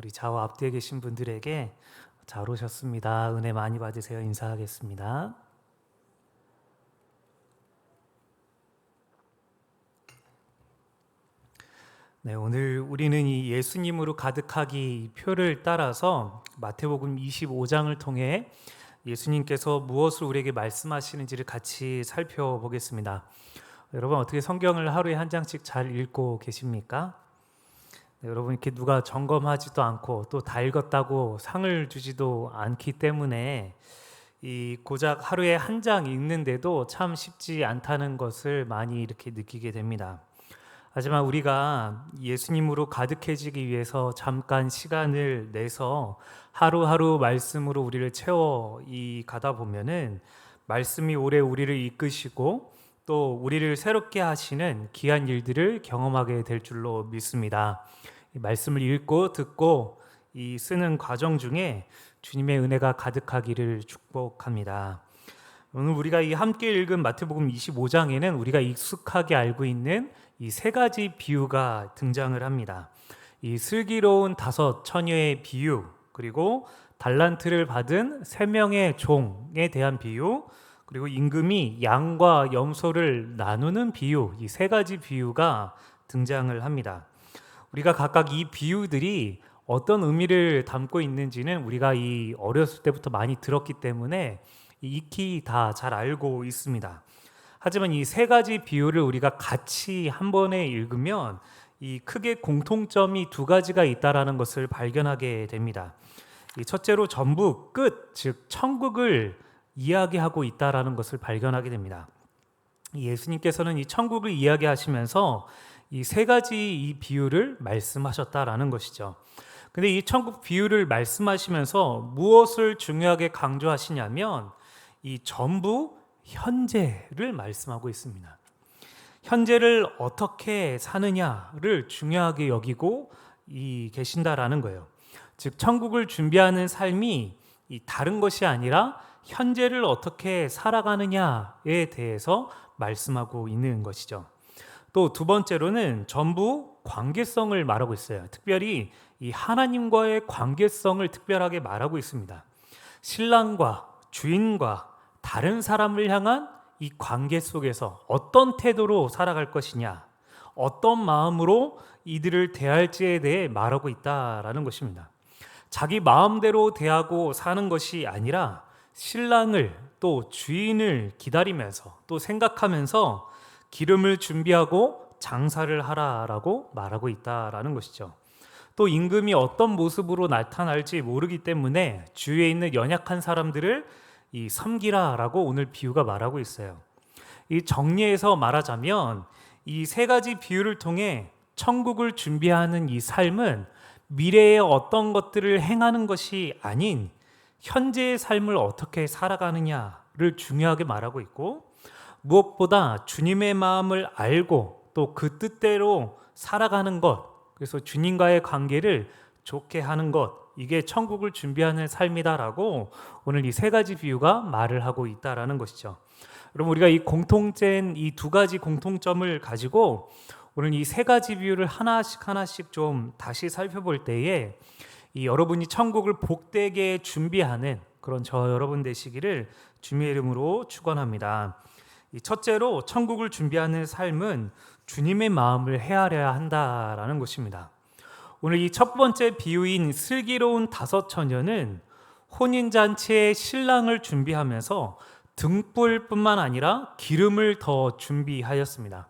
우리 좌우 앞뒤에 계신 분들에게 잘 오셨습니다. 은혜 많이 받으세요. 인사하겠습니다. 네, 오늘 우리는 이 예수님으로 가득하기 표를 따라서 마태복음 25장을 통해 예수님께서 무엇을 우리에게 말씀하시는지를 같이 살펴보겠습니다. 여러분 어떻게 성경을 하루에 한 장씩 잘 읽고 계십니까? 네, 여러분 이렇게 누가 점검하지도 않고 또 다 읽었다고 상을 주지도 않기 때문에 이 고작 하루에 한 장 읽는데도 참 쉽지 않다는 것을 많이 이렇게 느끼게 됩니다. 하지만 우리가 예수님으로 가득해지기 위해서 잠깐 시간을 내서 하루하루 말씀으로 우리를 채워 가다 보면은 말씀이 오래 우리를 이끄시고 또 우리를 새롭게 하시는 귀한 일들을 경험하게 될 줄로 믿습니다. 이 말씀을 읽고 듣고 이 쓰는 과정 중에 주님의 은혜가 가득하기를 축복합니다. 오늘 우리가 이 함께 읽은 마태복음 25장에는 우리가 익숙하게 알고 있는 이 세 가지 비유가 등장을 합니다. 이 슬기로운 5처녀의 비유, 그리고 달란트를 받은 3명의 종에 대한 비유, 그리고 임금이 양과 염소를 나누는 비유, 이 세 가지 비유가 등장을 합니다. 우리가 각각 이 비유들이 어떤 의미를 담고 있는지는 우리가 이 어렸을 때부터 많이 들었기 때문에 익히 다 잘 알고 있습니다. 하지만 이 세 가지 비유를 우리가 같이 한 번에 읽으면 이 크게 공통점이 2가지가 있다라는 것을 발견하게 됩니다. 이 첫째로 전부 끝, 즉 천국을 이야기하고 있다라는 것을 발견하게 됩니다. 예수님께서는 이 천국을 이야기하시면서 이 세 가지 이 비유를 말씀하셨다라는 것이죠. 근데 이 천국 비유를 말씀하시면서 무엇을 중요하게 강조하시냐면 이 전부 현재를 말씀하고 있습니다. 현재를 어떻게 사느냐를 중요하게 여기고 계신다라는 거예요. 즉 천국을 준비하는 삶이 다른 것이 아니라 현재를 어떻게 살아가느냐에 대해서 말씀하고 있는 것이죠. 또 2번째로는 전부 관계성을 말하고 있어요. 특별히 이 하나님과의 관계성을 특별하게 말하고 있습니다. 신랑과 주인과 다른 사람을 향한 이 관계 속에서 어떤 태도로 살아갈 것이냐, 어떤 마음으로 이들을 대할지에 대해 말하고 있다라는 것입니다. 자기 마음대로 대하고 사는 것이 아니라 신랑을 또 주인을 기다리면서 또 생각하면서 기름을 준비하고 장사를 하라라고 말하고 있다라는 것이죠. 또 임금이 어떤 모습으로 나타날지 모르기 때문에 주위에 있는 연약한 사람들을 섬기라라고 오늘 비유가 말하고 있어요. 이 정리해서 말하자면 이 세 가지 비유를 통해 천국을 준비하는 이 삶은 미래의 어떤 것들을 행하는 것이 아닌 현재의 삶을 어떻게 살아가느냐를 중요하게 말하고 있고, 무엇보다 주님의 마음을 알고 또 그 뜻대로 살아가는 것, 그래서 주님과의 관계를 좋게 하는 것, 이게 천국을 준비하는 삶이다라고 오늘 이 세 가지 비유가 말을 하고 있다라는 것이죠. 여러분 우리가 이 공통된 이 2가지 공통점을 가지고 오늘 이 세 가지 비유를 하나씩 좀 다시 살펴볼 때에 이 여러분이 천국을 복되게 준비하는 그런 저 여러분 되시기를 주님의 이름으로 축원합니다. 이 첫째로 천국을 준비하는 삶은 주님의 마음을 헤아려야 한다라는 것입니다. 오늘 이 첫 번째 비유인 슬기로운 5처녀는 혼인잔치의 신랑을 준비하면서 등불뿐만 아니라 기름을 더 준비하였습니다.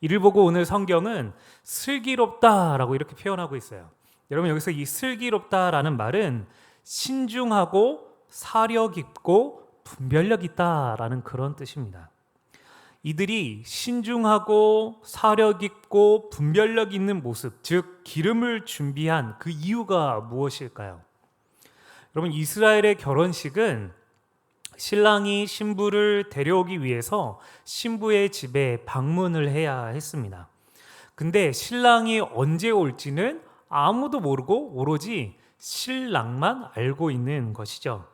이를 보고 오늘 성경은 슬기롭다라고 이렇게 표현하고 있어요. 여러분 여기서 이 슬기롭다라는 말은 신중하고 사력 있고 분별력 있다라는 그런 뜻입니다. 이들이 신중하고 사력 있고 분별력 있는 모습, 즉 기름을 준비한 그 이유가 무엇일까요? 여러분 이스라엘의 결혼식은 신랑이 신부를 데려오기 위해서 신부의 집에 방문을 해야 했습니다. 근데 신랑이 언제 올지는 아무도 모르고 오로지 신랑만 알고 있는 것이죠.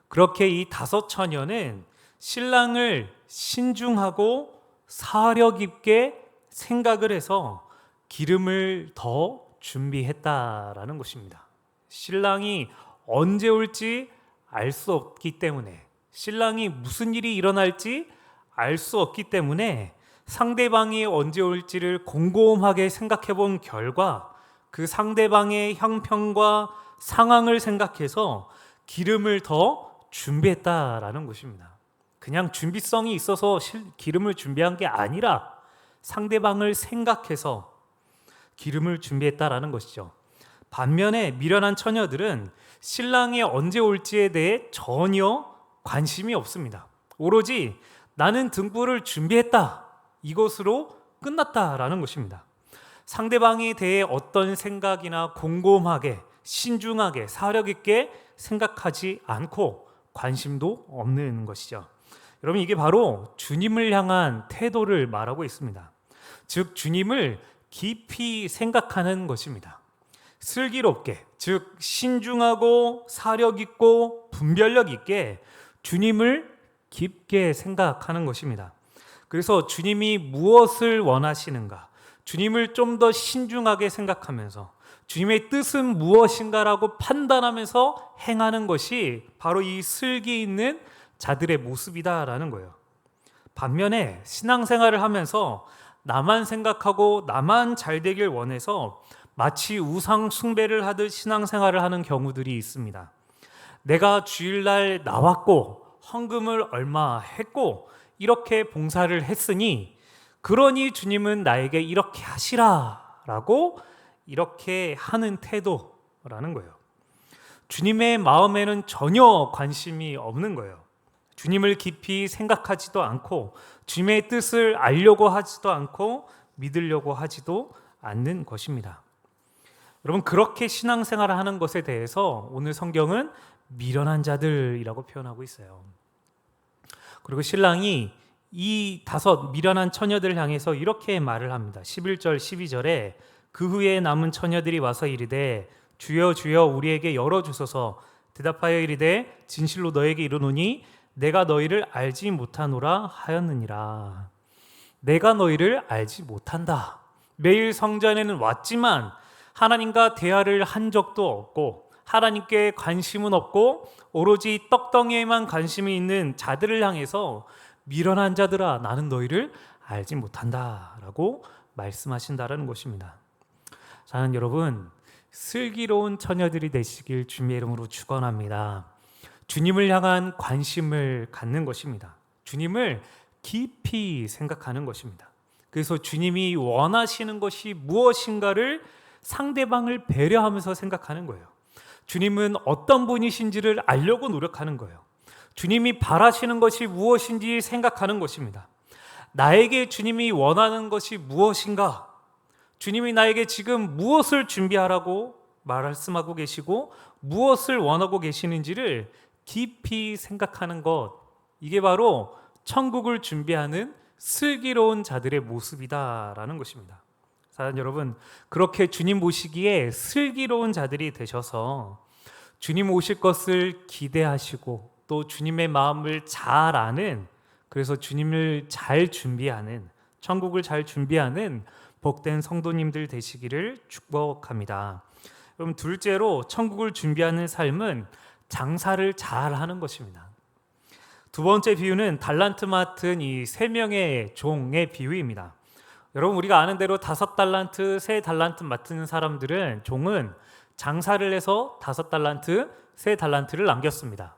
그렇게 이 5처녀는 신랑을 신중하고 사력 있게 생각을 해서 기름을 더 준비했다라는 것입니다. 신랑이 언제 올지 알 수 없기 때문에, 신랑이 무슨 일이 일어날지 알 수 없기 때문에 상대방이 언제 올지를 곰곰하게 생각해 본 결과 그 상대방의 형편과 상황을 생각해서 기름을 더 준비했다라는 것입니다. 그냥 준비성이 있어서 기름을 준비한 게 아니라 상대방을 생각해서 기름을 준비했다라는 것이죠. 반면에 미련한 처녀들은 신랑이 언제 올지에 대해 전혀 관심이 없습니다. 오로지 나는 등불을 준비했다, 이것으로 끝났다라는 것입니다. 상대방에 대해 어떤 생각이나 곰곰하게 신중하게 사력 있게 생각하지 않고 관심도 없는 것이죠. 여러분, 이게 바로 주님을 향한 태도를 말하고 있습니다. 즉 주님을 깊이 생각하는 것입니다. 슬기롭게, 즉 신중하고 사력 있고 분별력 있게 주님을 깊게 생각하는 것입니다. 그래서 주님이 무엇을 원하시는가, 주님을 좀 더 신중하게 생각하면서 주님의 뜻은 무엇인가라고 판단하면서 행하는 것이 바로 이 슬기 있는 자들의 모습이다라는 거예요. 반면에 신앙생활을 하면서 나만 생각하고 나만 잘 되길 원해서 마치 우상 숭배를 하듯 신앙생활을 하는 경우들이 있습니다. 내가 주일날 나왔고 헌금을 얼마 했고 이렇게 봉사를 했으니 그러니 주님은 나에게 이렇게 하시라라고 이렇게 하는 태도라는 거예요. 주님의 마음에는 전혀 관심이 없는 거예요. 주님을 깊이 생각하지도 않고 주님의 뜻을 알려고 하지도 않고 믿으려고 하지도 않는 것입니다. 여러분, 그렇게 신앙생활을 하는 것에 대해서 오늘 성경은 미련한 자들이라고 표현하고 있어요. 그리고 신랑이 이 5 미련한 처녀들을 향해서 이렇게 말을 합니다. 11절 12절에 그 후에 남은 처녀들이 와서 이르되 주여 주여 우리에게 열어주소서. 대답하여 이르되 진실로 너에게 이르노니 내가 너희를 알지 못하노라 하였느니라. 내가 너희를 알지 못한다. 매일 성전에는 왔지만 하나님과 대화를 한 적도 없고 하나님께 관심은 없고 오로지 떡덩이에만 관심이 있는 자들을 향해서 미련한 자들아 나는 너희를 알지 못한다라고 말씀하신다라는 것입니다. 저는 여러분, 슬기로운 처녀들이 되시길 주님의 이름으로 축원합니다. 주님을 향한 관심을 갖는 것입니다. 주님을 깊이 생각하는 것입니다. 그래서 주님이 원하시는 것이 무엇인가를 상대방을 배려하면서 생각하는 거예요. 주님은 어떤 분이신지를 알려고 노력하는 거예요. 주님이 바라시는 것이 무엇인지 생각하는 것입니다. 나에게 주님이 원하는 것이 무엇인가? 주님이 나에게 지금 무엇을 준비하라고 말씀하고 계시고 무엇을 원하고 계시는지를 깊이 생각하는 것, 이게 바로 천국을 준비하는 슬기로운 자들의 모습이다라는 것입니다. 사랑하는 여러분, 그렇게 주님 보시기에 슬기로운 자들이 되셔서 주님 오실 것을 기대하시고 또 주님의 마음을 잘 아는, 그래서 주님을 잘 준비하는, 천국을 잘 준비하는 복된 성도님들 되시기를 축복합니다. 그럼 둘째로 천국을 준비하는 삶은 장사를 잘 하는 것입니다. 두 번째 비유는 달란트 맡은 이 3명의 종의 비유입니다. 여러분, 우리가 아는 대로 5달란트, 3달란트 맡은 사람들은, 종은 장사를 해서 5달란트, 3달란트를 남겼습니다.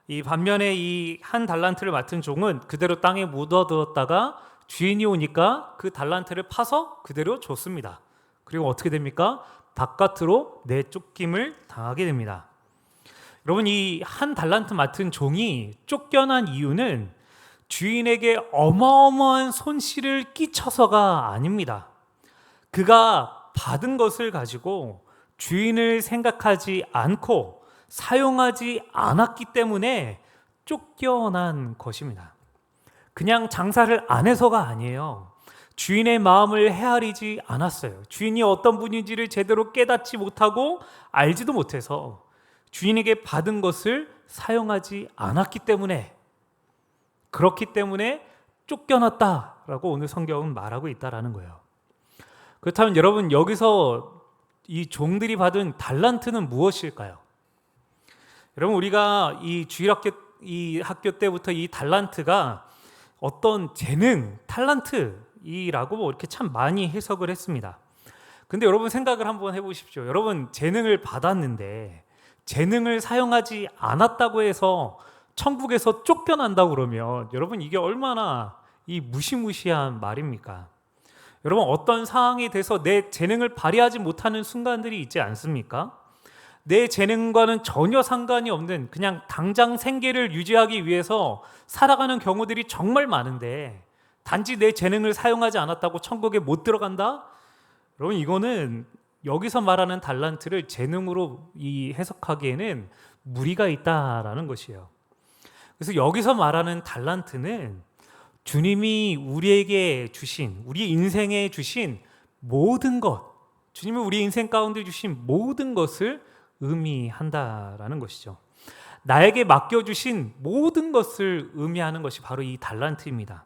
이 반면에 이 1달란트를 맡은 종은 그대로 땅에 묻어두었다가 주인이 오니까 그 달란트를 파서 그대로 줬습니다. 그리고 어떻게 됩니까? 바깥으로 내쫓김을 당하게 됩니다. 여러분, 이 1달란트 맡은 종이 쫓겨난 이유는 주인에게 어마어마한 손실을 끼쳐서가 아닙니다. 그가 받은 것을 가지고 주인을 생각하지 않고 사용하지 않았기 때문에 쫓겨난 것입니다. 그냥 장사를 안 해서가 아니에요. 주인의 마음을 헤아리지 않았어요. 주인이 어떤 분인지를 제대로 깨닫지 못하고 알지도 못해서 주인에게 받은 것을 사용하지 않았기 때문에, 그렇기 때문에 쫓겨났다라고 오늘 성경은 말하고 있다라는 거예요. 그렇다면 여러분, 여기서 이 종들이 받은 달란트는 무엇일까요? 여러분, 우리가 이 주일학교 이 학교 때부터 이 달란트가 어떤 재능, 탤런트이라고 이렇게 참 많이 해석을 했습니다. 근데 여러분 생각을 한번 해보십시오. 여러분 재능을 받았는데 재능을 사용하지 않았다고 해서 천국에서 쫓겨난다고 그러면 여러분 이게 얼마나 이 무시무시한 말입니까? 여러분 어떤 상황에 대해서 내 재능을 발휘하지 못하는 순간들이 있지 않습니까? 내 재능과는 전혀 상관이 없는 그냥 당장 생계를 유지하기 위해서 살아가는 경우들이 정말 많은데 단지 내 재능을 사용하지 않았다고 천국에 못 들어간다? 여러분 이거는 여기서 말하는 달란트를 재능으로 해석하기에는 무리가 있다라는 것이에요. 그래서 여기서 말하는 달란트는 주님이 우리에게 주신, 우리 인생에 주신 모든 것, 주님이 우리 인생 가운데 주신 모든 것을 의미한다라는 것이죠. 나에게 맡겨주신 모든 것을 의미하는 것이 바로 이 달란트입니다.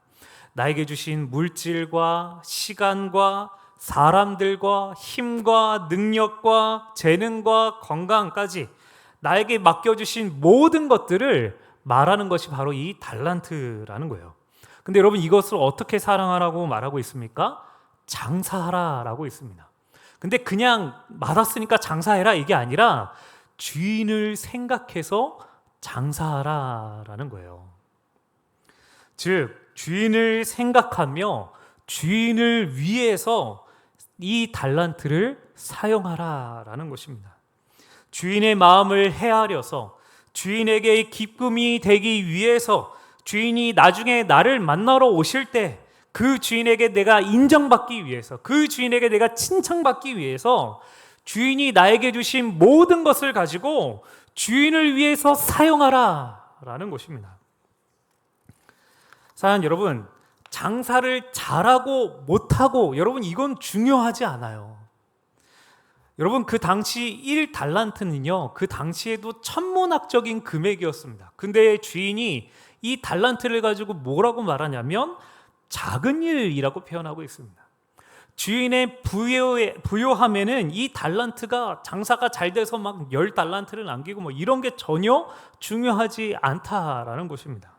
나에게 주신 물질과 시간과 사람들과 힘과 능력과 재능과 건강까지 나에게 맡겨주신 모든 것들을 말하는 것이 바로 이 달란트라는 거예요. 근데 여러분 이것을 어떻게 사랑하라고 말하고 있습니까? 장사하라라고 있습니다. 근데 그냥 받았으니까 장사해라 이게 아니라 주인을 생각해서 장사하라라는 거예요. 즉 주인을 생각하며 주인을 위해서 이 달란트를 사용하라라는 것입니다. 주인의 마음을 헤아려서 주인에게 기쁨이 되기 위해서 주인이 나중에 나를 만나러 오실 때 그 주인에게 내가 인정받기 위해서 그 주인에게 내가 칭찬받기 위해서 주인이 나에게 주신 모든 것을 가지고 주인을 위해서 사용하라라는 것입니다. 사랑하는 여러분, 장사를 잘하고 못하고 여러분 이건 중요하지 않아요. 여러분 그 당시 1달란트는요 그 당시에도 천문학적인 금액이었습니다. 근데 주인이 이 달란트를 가지고 뭐라고 말하냐면 작은 일이라고 표현하고 있습니다. 주인의 부요함에는 이 달란트가 장사가 잘 돼서 막 10달란트를 남기고 뭐 이런 게 전혀 중요하지 않다라는 것입니다.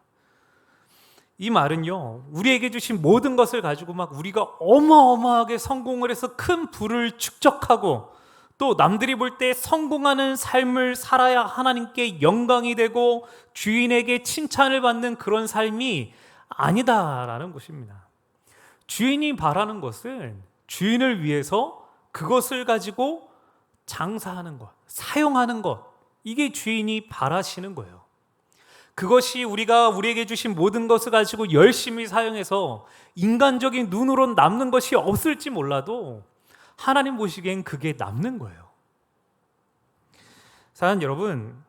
이 말은요 우리에게 주신 모든 것을 가지고 막 우리가 어마어마하게 성공을 해서 큰 부를 축적하고 또 남들이 볼 때 성공하는 삶을 살아야 하나님께 영광이 되고 주인에게 칭찬을 받는 그런 삶이 아니다라는 것입니다. 주인이 바라는 것은 주인을 위해서 그것을 가지고 장사하는 것, 사용하는 것, 이게 주인이 바라시는 거예요. 그것이 우리가 우리에게 주신 모든 것을 가지고 열심히 사용해서 인간적인 눈으로 남는 것이 없을지 몰라도 하나님 보시기엔 그게 남는 거예요. 사랑하는 여러분,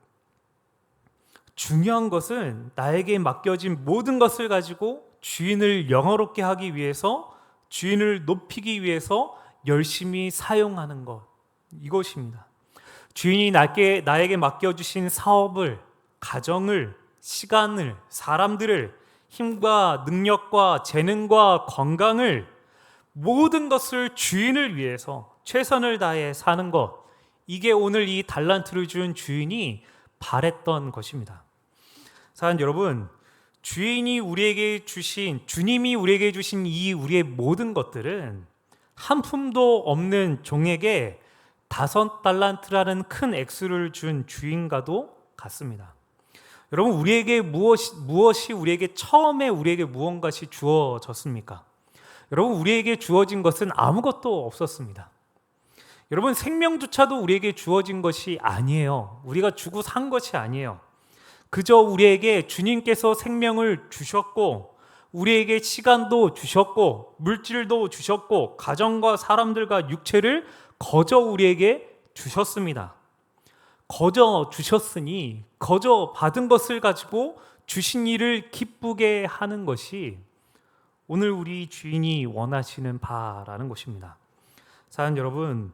중요한 것은 나에게 맡겨진 모든 것을 가지고 주인을 영화롭게 하기 위해서 주인을 높이기 위해서 열심히 사용하는 것, 이것입니다. 주인이 나에게 맡겨주신 사업을, 가정을, 시간을, 사람들을, 힘과 능력과 재능과 건강을 모든 것을 주인을 위해서 최선을 다해 사는 것, 이게 오늘 이 달란트를 준 주인이 바랬던 것입니다. 사랑하는 여러분, 주님이 우리에게 주신 이 우리의 모든 것들은 한 푼도 없는 종에게 5달란트라는 큰 액수를 준 주인과도 같습니다. 여러분 우리에게 무엇이 우리에게 처음에 우리에게 무언가시 주어졌습니까? 여러분 우리에게 주어진 것은 아무것도 없었습니다. 여러분 생명조차도 우리에게 주어진 것이 아니에요. 우리가 주고 산 것이 아니에요. 그저 우리에게 주님께서 생명을 주셨고 우리에게 시간도 주셨고 물질도 주셨고 가정과 사람들과 육체를 거저 우리에게 주셨습니다. 거저 주셨으니 거저 받은 것을 가지고 주신 일을 기쁘게 하는 것이 오늘 우리 주인이 원하시는 바라는 것입니다. 사랑하는 여러분,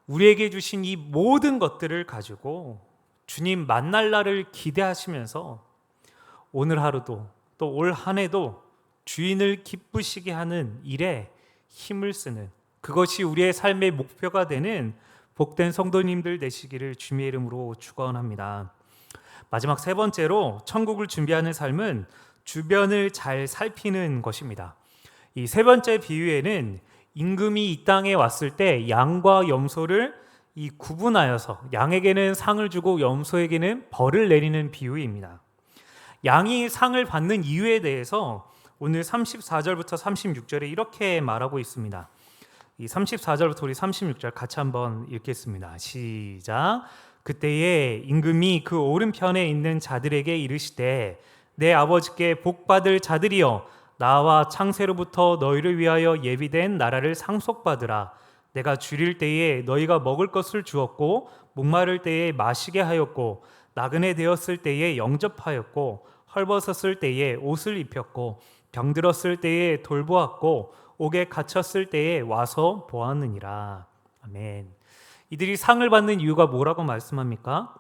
우리에게 주신 이 모든 것들을 가지고 주님 만날 날을 기대하시면서 오늘 하루도 또 올 한 해도 주인을 기쁘시게 하는 일에 힘을 쓰는, 그것이 우리의 삶의 목표가 되는 복된 성도님들 되시기를 주님의 이름으로 축원합니다. 마지막 세 번째로 천국을 준비하는 삶은 주변을 잘 살피는 것입니다. 이 세 번째 비유에는 임금이 이 땅에 왔을 때 양과 염소를 구분하여서 양에게는 상을 주고 염소에게는 벌을 내리는 비유입니다. 양이 상을 받는 이유에 대해서 오늘 34절부터 36절에 이렇게 말하고 있습니다. 이 34절부터 우리 36절 같이 한번 읽겠습니다. 시작. 그때에 임금이 그 오른편에 있는 자들에게 이르시되 내 아버지께 복받을 자들이여 나와 창세로부터 너희를 위하여 예비된 나라를 상속받으라. 내가 줄일 때에 너희가 먹을 것을 주었고 목마를 때에 마시게 하였고 나그네 되었을 때에 영접하였고 헐벗었을 때에 옷을 입혔고 병들었을 때에 돌보았고 옥에 갇혔을 때에 와서 보았느니라. 아멘. 이들이 상을 받는 이유가 뭐라고 말씀합니까?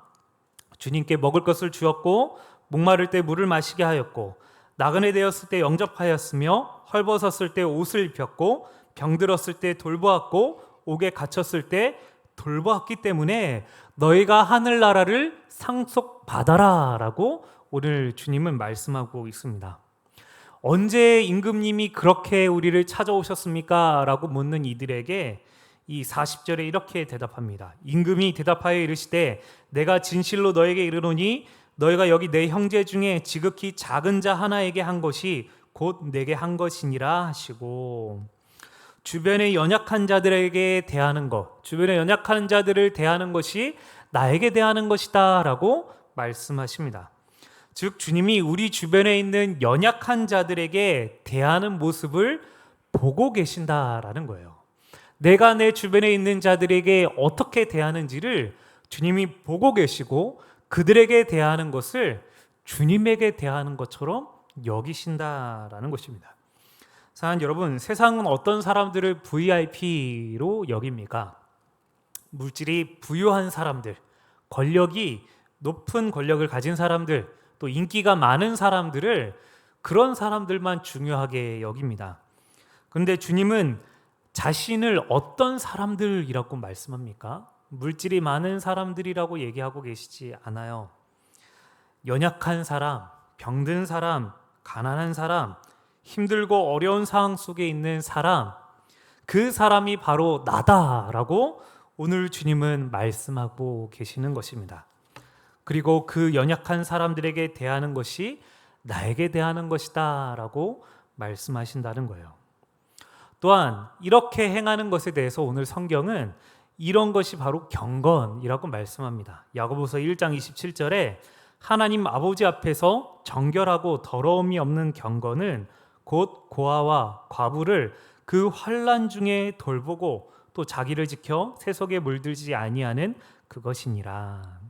주님께 먹을 것을 주었고 목마를 때 물을 마시게 하였고 나그네 되었을 때 영접하였으며 헐벗었을 때 옷을 입혔고 병들었을 때 돌보았고 옥에 갇혔을 때 돌보았기 때문에 너희가 하늘나라를 상속받아라 라고 오늘 주님은 말씀하고 있습니다. 언제 임금님이 그렇게 우리를 찾아오셨습니까? 라고 묻는 이들에게 이 40절에 이렇게 대답합니다. 임금이 대답하여 이르시되 내가 진실로 너에게 이르노니 너희가 여기 내 형제 중에 지극히 작은 자 하나에게 한 것이 곧 내게 한 것이니라 하시고, 주변의 연약한 자들에게 대하는 것, 주변의 연약한 자들을 대하는 것이 나에게 대하는 것이다 라고 말씀하십니다. 즉 주님이 우리 주변에 있는 연약한 자들에게 대하는 모습을 보고 계신다라는 거예요. 내가 내 주변에 있는 자들에게 어떻게 대하는지를 주님이 보고 계시고 그들에게 대하는 것을 주님에게 대하는 것처럼 여기신다라는 것입니다. 사랑하는 여러분, 세상은 어떤 사람들을 VIP로 여깁니까? 물질이 부유한 사람들, 권력이 높은 권력을 가진 사람들, 또 인기가 많은 사람들을 그런 사람들만 중요하게 여깁니다. 그런데 주님은 자신을 어떤 사람들이라고 말씀합니까? 물질이 많은 사람들이라고 얘기하고 계시지 않아요. 연약한 사람, 병든 사람, 가난한 사람, 힘들고 어려운 상황 속에 있는 사람, 그 사람이 바로 나다라고 오늘 주님은 말씀하고 계시는 것입니다. 그리고 그 연약한 사람들에게 대하는 것이 나에게 대하는 것이다 라고 말씀하신다는 거예요. 또한 이렇게 행하는 것에 대해서 오늘 성경은 이런 것이 바로 경건이라고 말씀합니다. 야고보서 1장 27절에 하나님 아버지 앞에서 정결하고 더러움이 없는 경건은 곧 고아와 과부를 그 환난 중에 돌보고 또 자기를 지켜 세속에 물들지 아니하는 그것이니라.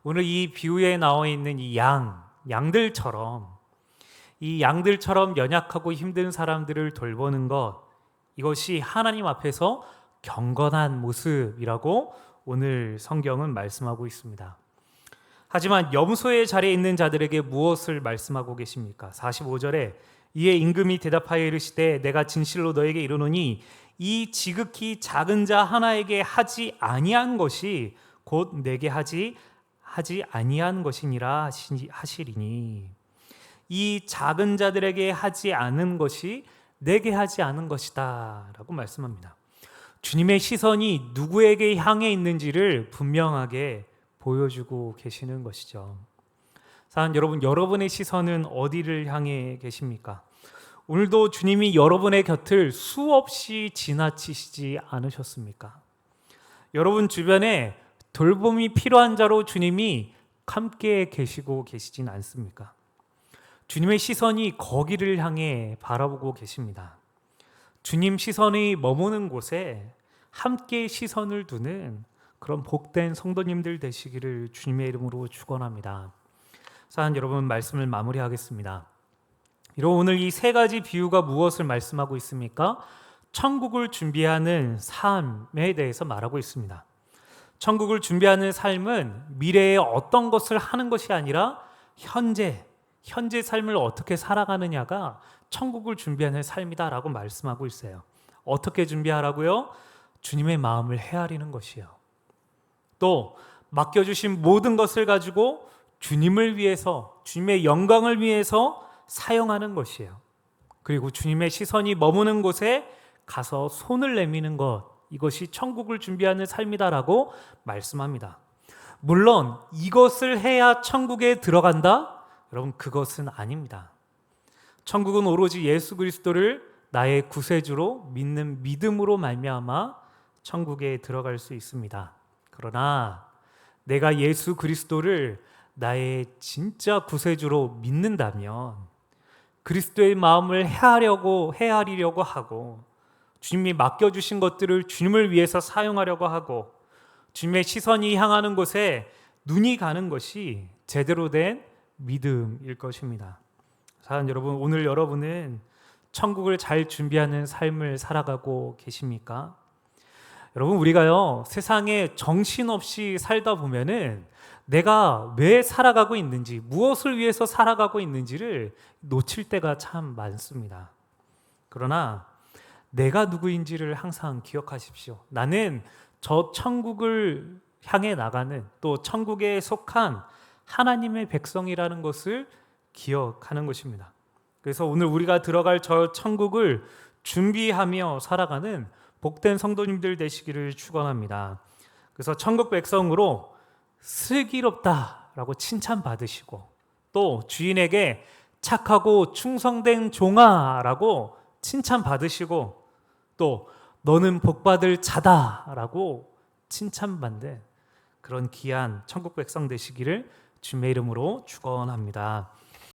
오늘 이 비유에 나와 있는 이 양들처럼 연약하고 힘든 사람들을 돌보는 것, 이것이 하나님 앞에서 경건한 모습이라고 오늘 성경은 말씀하고 있습니다. 하지만 염소의 자리에 있는 자들에게 무엇을 말씀하고 계십니까? 45절에 이에 임금이 대답하여 이르시되 내가 진실로 너에게 이르노니 이 지극히 작은 자 하나에게 하지 아니한 것이 곧 내게 하지 아니한 것이니라 하시리니, 이 작은 자들에게 하지 않은 것이 내게 하지 않은 것이다 라고 말씀합니다. 주님의 시선이 누구에게 향해 있는지를 분명하게 보여주고 계시는 것이죠. 사랑하는 여러분, 여러분의 시선은 어디를 향해 계십니까? 오늘도 주님이 여러분의 곁을 수없이 지나치시지 않으셨습니까? 여러분 주변에 돌봄이 필요한 자로 주님이 함께 계시고 계시진 않습니까? 주님의 시선이 거기를 향해 바라보고 계십니다. 주님 시선이 머무는 곳에 함께 시선을 두는 그런 복된 성도님들 되시기를 주님의 이름으로 축원합니다. 사랑하는 여러분, 말씀을 마무리하겠습니다. 오늘 이 세 가지 비유가 무엇을 말씀하고 있습니까? 천국을 준비하는 삶에 대해서 말하고 있습니다. 천국을 준비하는 삶은 미래에 어떤 것을 하는 것이 아니라 현재 삶을 어떻게 살아가느냐가 천국을 준비하는 삶이다라고 말씀하고 있어요. 어떻게 준비하라고요? 주님의 마음을 헤아리는 것이요. 또 맡겨주신 모든 것을 가지고 주님을 위해서, 주님의 영광을 위해서 사용하는 것이에요. 그리고 주님의 시선이 머무는 곳에 가서 손을 내미는 것, 이것이 천국을 준비하는 삶이다라고 말씀합니다. 물론 이것을 해야 천국에 들어간다? 여러분, 그것은 아닙니다. 천국은 오로지 예수 그리스도를 나의 구세주로 믿는 믿음으로 말미암아 천국에 들어갈 수 있습니다. 그러나 내가 예수 그리스도를 나의 진짜 구세주로 믿는다면, 그리스도의 마음을 헤아리려고 하고, 주님이 맡겨주신 것들을 주님을 위해서 사용하려고 하고, 주님의 시선이 향하는 곳에 눈이 가는 것이 제대로 된 믿음일 것입니다. 사랑하는 여러분, 오늘 여러분은 천국을 잘 준비하는 삶을 살아가고 계십니까? 여러분, 우리가요, 세상에 정신없이 살다 보면은 내가 왜 살아가고 있는지, 무엇을 위해서 살아가고 있는지를 놓칠 때가 참 많습니다. 그러나 내가 누구인지를 항상 기억하십시오. 나는 저 천국을 향해 나가는, 또 천국에 속한 하나님의 백성이라는 것을 기억하는 것입니다. 그래서 오늘 우리가 들어갈 저 천국을 준비하며 살아가는 복된 성도님들 되시기를 축원합니다. 그래서 천국 백성으로 슬기롭다라고 칭찬받으시고, 또 주인에게 착하고 충성된 종아라고 칭찬받으시고, 또 너는 복받을 자다라고 칭찬받는 그런 귀한 천국 백성 되시기를 주님의 이름으로 축원합니다.